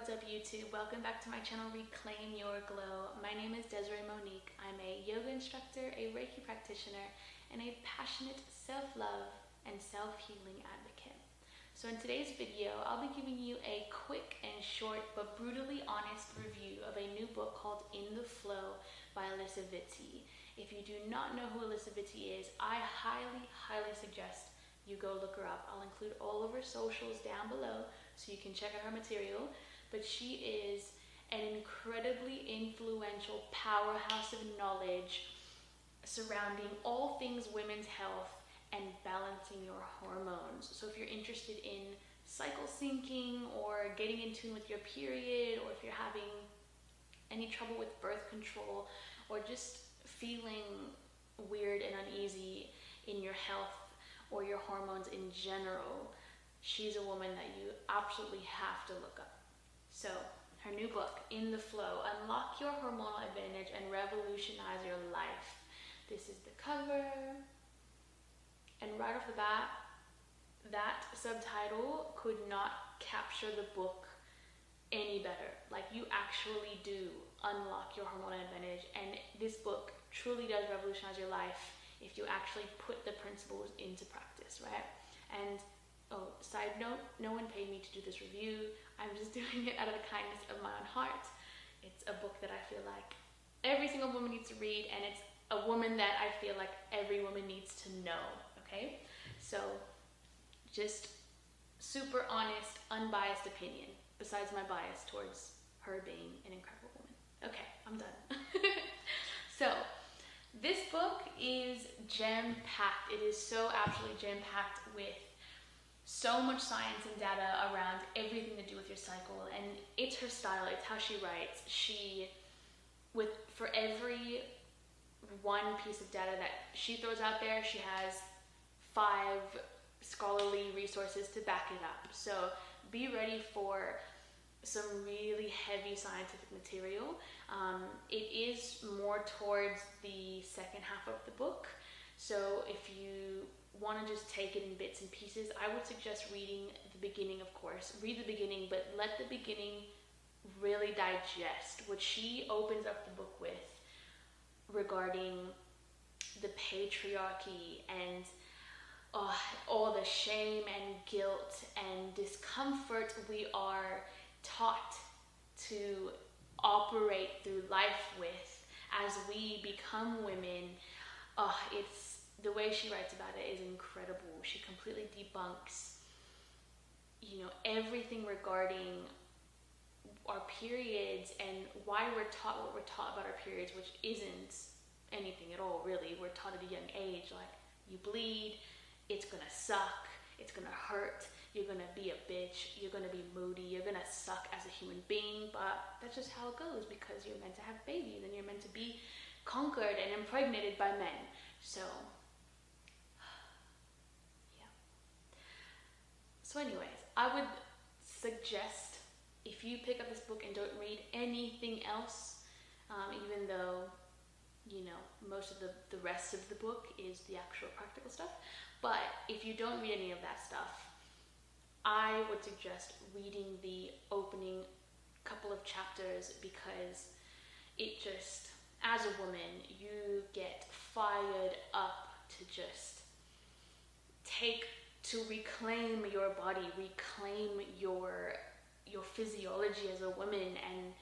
What's up YouTube? Welcome back to my channel Reclaim Your Glow. My name is Desiree Monique. I'm a yoga instructor, a Reiki practitioner, and a passionate self-love and self-healing advocate. So in today's video, I'll be giving you a quick and short but brutally honest review of a new book called In the Flow by Alisa Vitti. If you do not know who Alisa Vitti is, I highly suggest you go look her up. I'll include all of her socials down below so you can check out her material. But she is an incredibly influential powerhouse of knowledge surrounding all things women's health and balancing your hormones. So if you're interested in cycle syncing or getting in tune with your period, or if you're having any trouble with birth control or just feeling weird and uneasy in your health or your hormones in general, she's a woman that you absolutely have to look up. So, her new book, In the Flow, Unlock Your Hormonal Advantage and Revolutionize Your Life. This is the cover. And right off the bat, that subtitle could not capture the book any better. Like, you actually do unlock your hormonal advantage. And this book truly does revolutionize your life if you actually put the principles into practice, right? And oh, side note, no one paid me to do this review. I'm just doing it out of the kindness of my own heart. It's a book that I feel like every single woman needs to read, and it's a woman that I feel like every woman needs to know, okay? So, just super honest, unbiased opinion, besides my bias towards her being an incredible woman. Okay, I'm done. So, this book is jam-packed. It is so absolutely jam-packed with so much science and data around everything to do with your cycle, and it's her style, it's how she writes. For every one piece of data that she throws out there, she has 5 scholarly resources to back it up. So be ready for some really heavy scientific material. It is more towards the second half of the book, so if you want to just take it in bits and pieces, I would suggest reading the beginning, of course. Read the beginning, but let the beginning really digest what she opens up the book with regarding the patriarchy and all the shame and guilt and discomfort we are taught to operate through life with as we become women. The way she writes about it is incredible. She completely debunks, everything regarding our periods and why we're taught what we're taught about our periods, which isn't anything at all, really. We're taught at a young age, like, you bleed, it's gonna suck, it's gonna hurt, you're gonna be a bitch, you're gonna be moody, you're gonna suck as a human being, but that's just how it goes because you're meant to have babies and you're meant to be conquered and impregnated by men. So, So anyways, I would suggest if you pick up this book and don't read anything else, even though, most of the rest of the book is the actual practical stuff, but if you don't read any of that stuff, I would suggest reading the opening couple of chapters, because it just, as a woman, you get fired up to just to reclaim your body, reclaim your physiology as a woman, and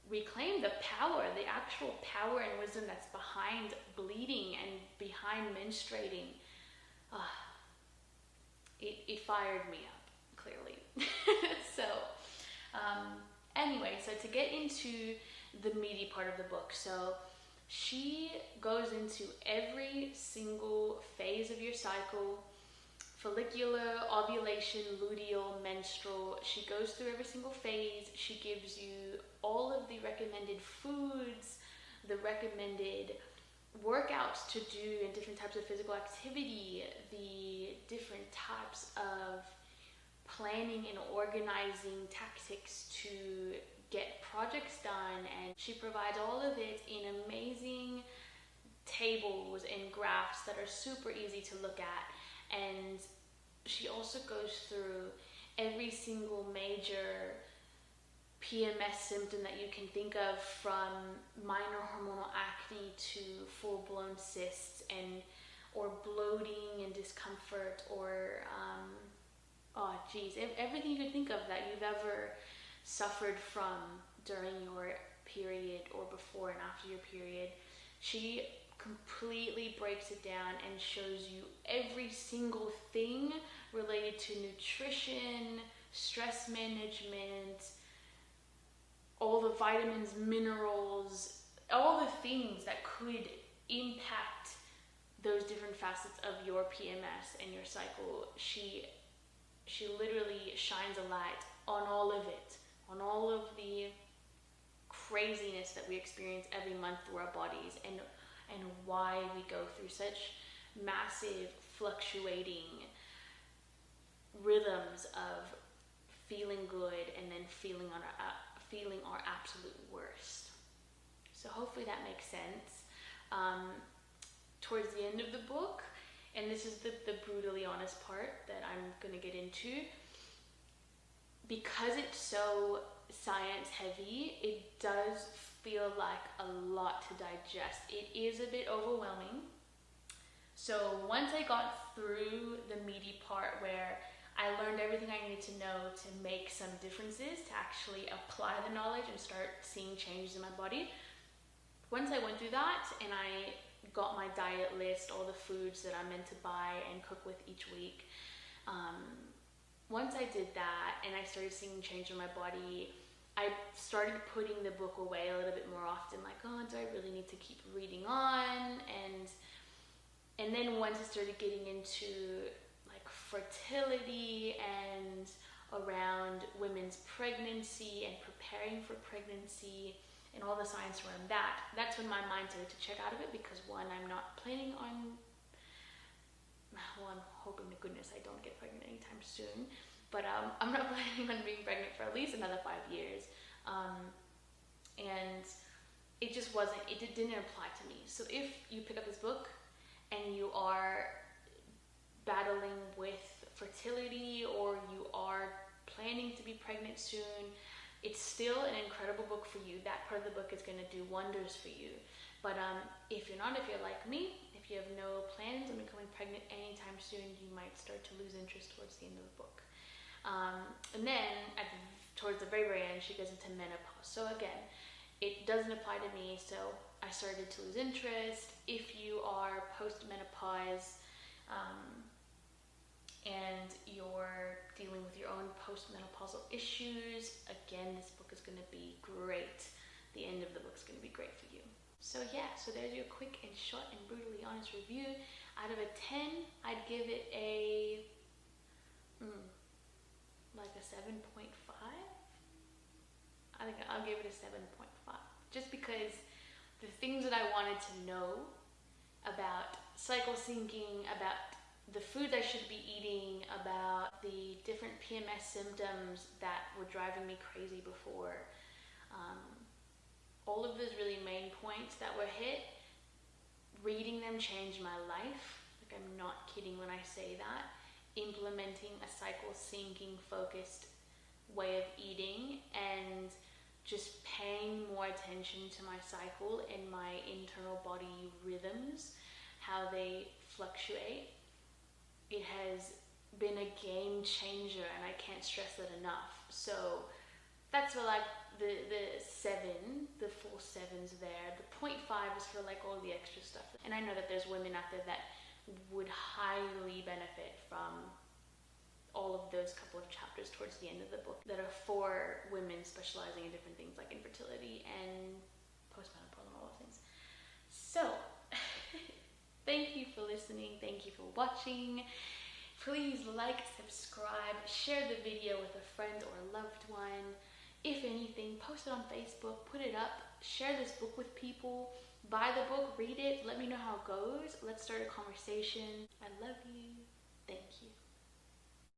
reclaim the power, the actual power and wisdom that's behind bleeding and behind menstruating. It fired me up, clearly. So, anyway, so to get into the meaty part of the book, so she goes into every single phase of your cycle: follicular, ovulation, luteal, menstrual. She goes through every single phase. She gives you all of the recommended foods, the recommended workouts to do, and different types of physical activity, the different types of planning and organizing tactics to get projects done. And she provides all of it in amazing tables and graphs that are super easy to look at. And she also goes through every single major PMS symptom that you can think of, from minor hormonal acne to full-blown cysts or bloating and discomfort, or everything you can think of that you've ever suffered from during your period or before and after your period. She completely breaks it down and shows you every single thing related to nutrition, stress management, all the vitamins, minerals, all the things that could impact those different facets of your PMS and your cycle. She literally shines a light on all of it, on all of the craziness that we experience every month through our bodies, and why we go through such massive fluctuating rhythms of feeling good and then feeling our absolute worst. So hopefully that makes sense. Towards the end of the book, and this is the brutally honest part that I'm going to get into, because it's so science heavy, it does feel like a lot to digest. It is a bit overwhelming. So once I got through the meaty part where I learned everything I needed to know to make some differences, to actually apply the knowledge and start seeing changes in my body, once I went through that and I got my diet list, all the foods that I'm meant to buy and cook with each week, once I did that and I started seeing change in my body, I started putting the book away a little bit more often, like, oh, do I really need to keep reading on? And then once I started getting into like fertility and around women's pregnancy and preparing for pregnancy and all the science around that, that's when my mind started to check out of it, because one, I'm not planning on, well, I'm hoping to goodness I don't get pregnant anytime soon, but I'm not planning on being pregnant for at least another 5 years, and it just didn't apply to me. So if you pick up this book and you are battling with fertility, or you are planning to be pregnant soon, it's still an incredible book for you. That part of the book is going to do wonders for you. But if you're like me, if you have no plans on becoming pregnant anytime soon, you might start to lose interest towards the end of the book. And then towards the very, very end, she goes into menopause. So again, it doesn't apply to me, so I started to lose interest. If you are post-menopause, and you're dealing with your own postmenopausal issues, again, this book is going to be great. The end of the book is going to be great for you. So yeah, so there's your quick and short and brutally honest review. Out of a 10, I'd give it a like a 7.5. I think I'll give it a 7.5, just because the things that I wanted to know about cycle syncing, about the food I should be eating, about the different PMS symptoms that were driving me crazy before, all of those really main points that were hit, reading them changed my life. Like, I'm not kidding when I say that. Implementing a cycle syncing focused way of eating and just paying more attention to my cycle and my internal body rhythms, how they fluctuate. It has been a game changer, and I can't stress that enough. So that's for like the 7, the full 7s there. The 0.5 is for like all the extra stuff. And I know that there's women out there that would highly benefit from all of those couple of chapters towards the end of the book that are for women specializing in different things like infertility and postmenopausal and all those things. So thank you for listening. Thank you for watching. Please like, subscribe, share the video with a friend or a loved one. If anything, post it on Facebook, put it up, share this book with people, buy the book, read it, let me know how it goes. Let's start a conversation. I love you.